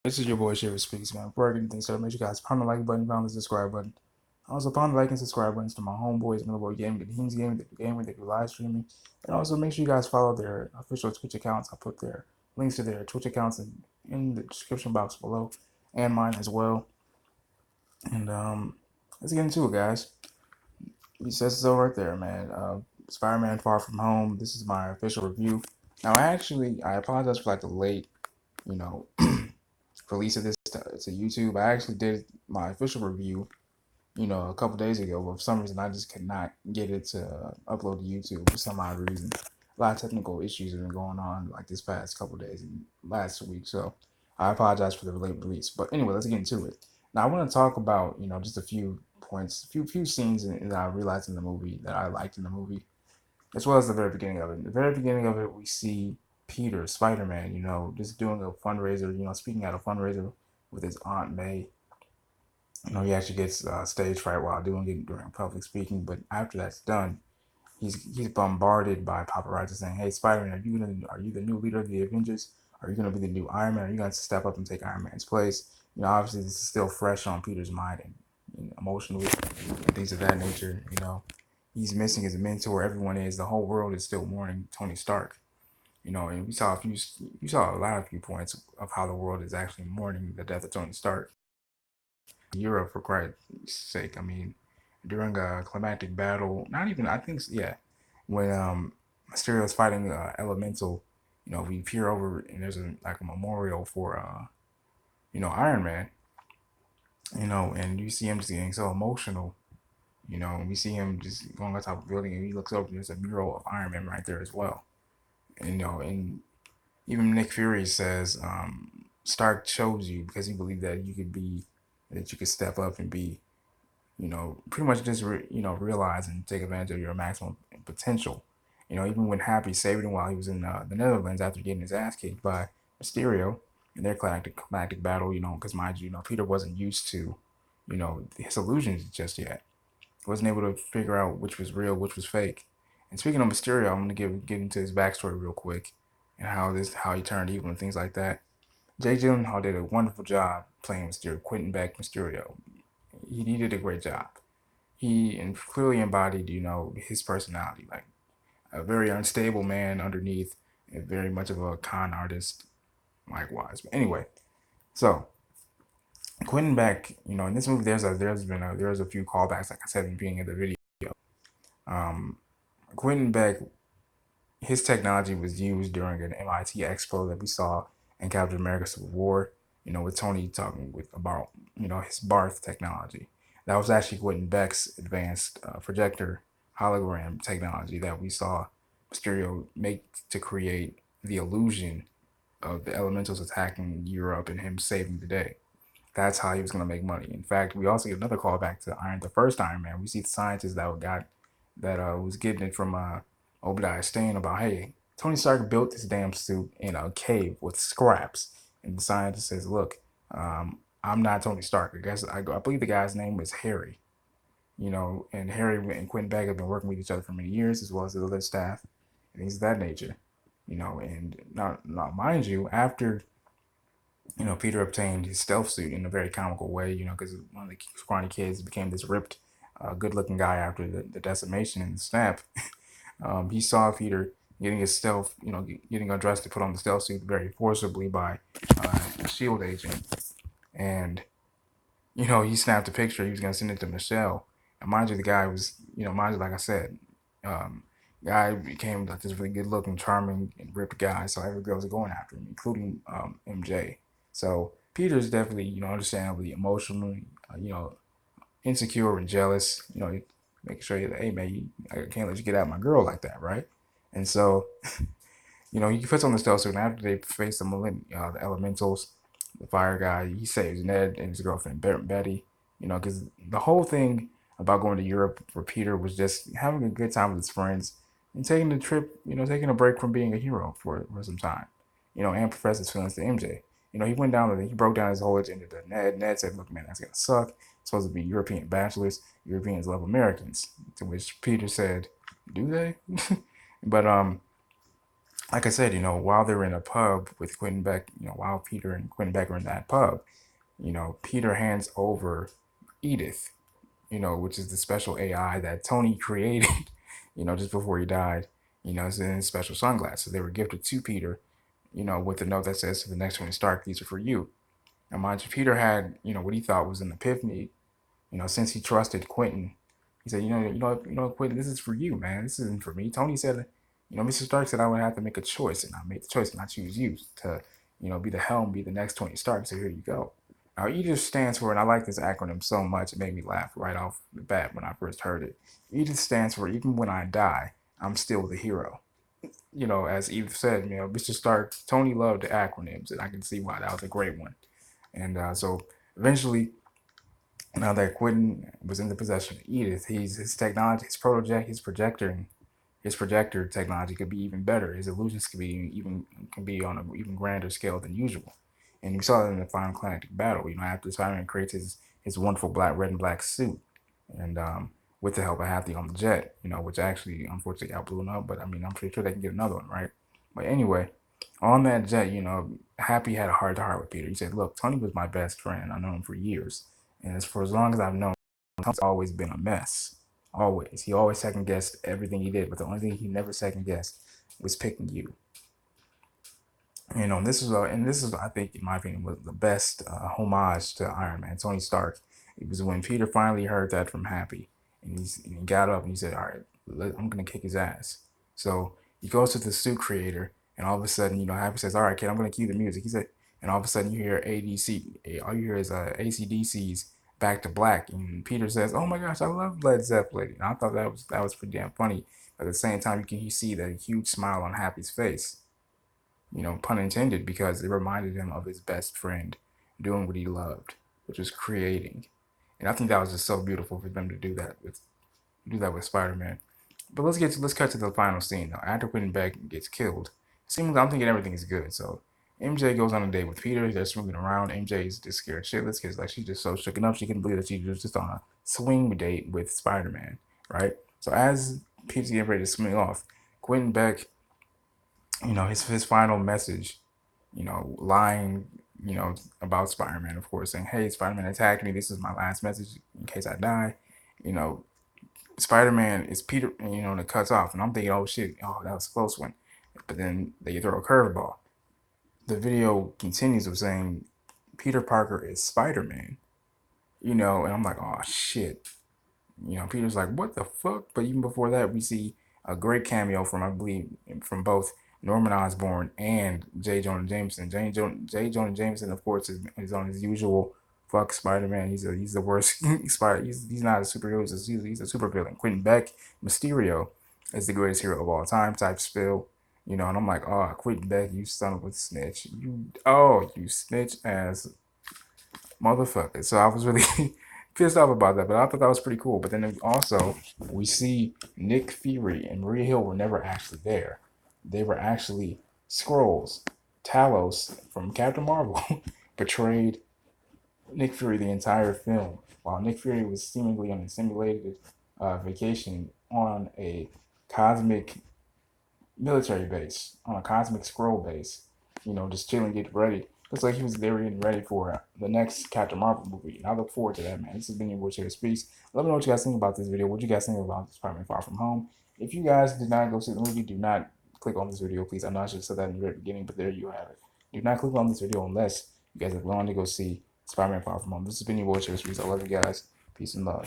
This is your boy Shiver Speaks, man. Before I get anything started, make sure you guys pound the like button, pound the subscribe button. Also, pound the like and subscribe buttons to my homeboys, Millaboy Gaming, the Heemz Gaming, the Gaming, they do live streaming. And also, make sure you guys follow their official Twitch accounts. I'll put their links to their Twitch accounts in the description box below, and mine as well. And let's get into it, guys. He says so right there, man. Spider-Man Far From Home. This is my official review. Now, I apologize for like the late, you know, release of this to YouTube. I actually did my official review, a couple days ago, but for some reason I just could not get it to upload to YouTube for some odd reason. A lot of technical issues have been going on like this past couple days and last week, so I apologize for the late release. But anyway, let's get into it. Now I want to talk about just a few points, few scenes that I realized in the movie that I liked in the movie, as well as the very beginning of it. In the very beginning of it, we see Peter, Spider Man, just doing a fundraiser, speaking at a fundraiser with his Aunt May. He actually gets stage fright while doing it during public speaking, but after that's done, he's bombarded by paparazzi saying, "Hey, Spider Man, are you the new leader of the Avengers? Are you gonna be the new Iron Man? Are you gonna step up and take Iron Man's place?" Obviously this is still fresh on Peter's mind and emotionally and things of that nature. He's missing his mentor. Everyone is. The whole world is still mourning Tony Stark. And you saw a lot of few points of how the world is actually mourning the death of Tony Stark. Europe, for Christ's sake. I mean, during a climactic battle, not even, I think, yeah, when Mysterio is fighting Elemental, we peer over and there's like a memorial for, Iron Man, and you see him just getting so emotional, and we see him just going on top of the building and he looks over and there's a mural of Iron Man right there as well. And even Nick Fury says, Stark chose you because he believed that you could step up and be pretty much just realize and take advantage of your maximum potential. Even when Happy saved him while he was in the Netherlands after getting his ass kicked by Mysterio in their climactic battle, because mind you, Peter wasn't used to, his illusions just yet. He wasn't able to figure out which was real, which was fake. And speaking of Mysterio, I'm gonna get into his backstory real quick and how he turned evil and things like that. Jay Gyllenhaal did a wonderful job playing Mysterio, Quentin Beck Mysterio. He did a great job. He clearly embodied, his personality, like a very unstable man underneath, and very much of a con artist, likewise. But anyway, so Quentin Beck, in this movie, there's a few callbacks, like I said in the beginning of the video. Um, Quentin Beck, his technology was used during an MIT Expo that we saw in Captain America Civil War. With Tony talking about his Barth technology. That was actually Quentin Beck's advanced projector hologram technology that we saw Mysterio make to create the illusion of the elementals attacking Europe and him saving the day. That's how he was going to make money. In fact, we also get another callback to the first Iron Man. We see the scientist that was getting it from Obadiah Stane about, hey, Tony Stark built this damn suit in a cave with scraps, and the scientist says, look, I'm not Tony Stark. I believe the guy's name was Harry. And Harry and Quentin Beck have been working with each other for many years, as well as the other staff, and things of that nature. And not mind you, after Peter obtained his stealth suit in a very comical way, because one of the scrawny kids became this ripped, good-looking guy after the decimation and the snap. He saw Peter getting his stealth, getting undressed to put on the stealth suit very forcibly by a shield agent, and he snapped a picture. He was gonna send it to Michelle, and mind you, the guy was, like I said, um, guy became like this really good-looking, charming, and ripped guy. So every girl's going after him, including MJ. So Peter's definitely, understandably emotionally, insecure and jealous. Making sure that, hey man, I can't let you get out my girl like that, right? And so, he puts on the stealth suit, and after they face the elementals, the fire guy, he saves Ned and his girlfriend Betty. Because the whole thing about going to Europe for Peter was just having a good time with his friends and taking the trip, taking a break from being a hero for some time, and profess his feelings to MJ. He went down he broke down his whole agenda to Ned. Ned said, look, man, that's gonna suck. It's supposed to be European bachelors. Europeans love Americans. To which Peter said, do they? But like I said, while they're in a pub with Quentin Beck, while Peter and Quentin Beck are in that pub, Peter hands over Edith, which is the special AI that Tony created, just before he died. It's in special sunglasses. They were gifted to Peter, with a note that says, to the next one, Stark, these are for you. And mind you, Peter had, what he thought was an epiphany, since he trusted Quentin. He said, Quentin, this is for you, man. This isn't for me. Tony said, Mr. Stark said I would have to make a choice, and I made the choice, and I choose you to, be the helm, be the next Tony Stark. So here you go. Now, Edith stands for, and I like this acronym so much, it made me laugh right off the bat when I first heard it. Edith stands for, even when I die, I'm still the hero. As Edith said, Mr. Stark, Tony loved the acronyms, and I can see why that was a great one. And so eventually, now that Quentin was in the possession of Edith, his technology, his projector technology could be even better. His illusions can be on an even grander scale than usual. And we saw that in the final climactic battle. After Spider-Man creates his wonderful red and black suit, and with the help of Happy on the jet, which actually unfortunately got blown up. But I mean, I'm pretty sure they can get another one, right? But anyway, on that jet, Happy had a heart to heart with Peter. He said, "Look, Tony was my best friend. I've known him for years, and for as long as I've known, Tony's always been a mess. Always. He always second guessed everything he did, but the only thing he never second guessed was picking you." And this is, I think, in my opinion, was the best homage to Iron Man, Tony Stark. It was when Peter finally heard that from Happy, and he got up and he said, "All right, I'm gonna kick his ass." So he goes to the suit creator, and all of a sudden, Happy says, "All right, kid, I'm gonna cue the music." He said, and all of a sudden you hear all you hear is ACDC's "Back to Black," and Peter says, "Oh my gosh, I love Led Zeppelin." And I thought that was pretty damn funny. But at the same time, you see that huge smile on Happy's face, pun intended, because it reminded him of his best friend doing what he loved, which was creating. And I think that was just so beautiful for them to do that with Spider-Man. But let's cut to the final scene though. After Quentin Beck gets killed, it seems I'm thinking everything is good. So MJ goes on a date with Peter. They're swinging around. MJ's just scared shitless because she's just so shooken up she couldn't believe that she was just on a swing date with Spider-Man, right? So as Peter's getting ready to swing off, Quentin Beck, his final message, lying, about Spider-Man, of course, saying, "Hey, Spider-Man attacked me. This is my last message in case I die." You know, Spider-Man is Peter, and it cuts off, and I'm thinking, "Oh shit, oh that was a close one," but then they throw a curveball. The video continues with saying, "Peter Parker is Spider-Man," and I'm like, "Oh shit." Peter's like, "What the fuck?" But even before that, we see a great cameo from, I believe, from both Norman Osborn and J. Jonah Jameson. J. Jonah Jameson, of course, is on his usual fuck Spider-Man. He's the worst Spider. He's not a superhero. He's a supervillain. Quentin Beck, Mysterio, is the greatest hero of all time type spill. And I'm like, "Oh, Quentin Beck, you son of a snitch. You snitch ass motherfucker." So I was really pissed off about that, but I thought that was pretty cool. But then also we see Nick Fury and Maria Hill were never actually there. They were actually Skrulls. Talos from Captain Marvel portrayed Nick Fury the entire film, while Nick Fury was seemingly on a simulated vacation on a cosmic military base, on a cosmic scroll base, just chilling, getting ready. Looks like they were getting ready for the next Captain Marvel movie. And I look forward to that, man. This has been your Voice Here Speaks. Let me know what you guys think about this video. What you guys think about Spider-Man Far From Home? If you guys did not go see the movie, do not click on this video, please. I know I should have said that in the very beginning, but there you have it. Do not click on this video unless you guys have gone to go see Spider-Man Far From Home. This has been your Voice Here Speaks. I love you guys. Peace and love.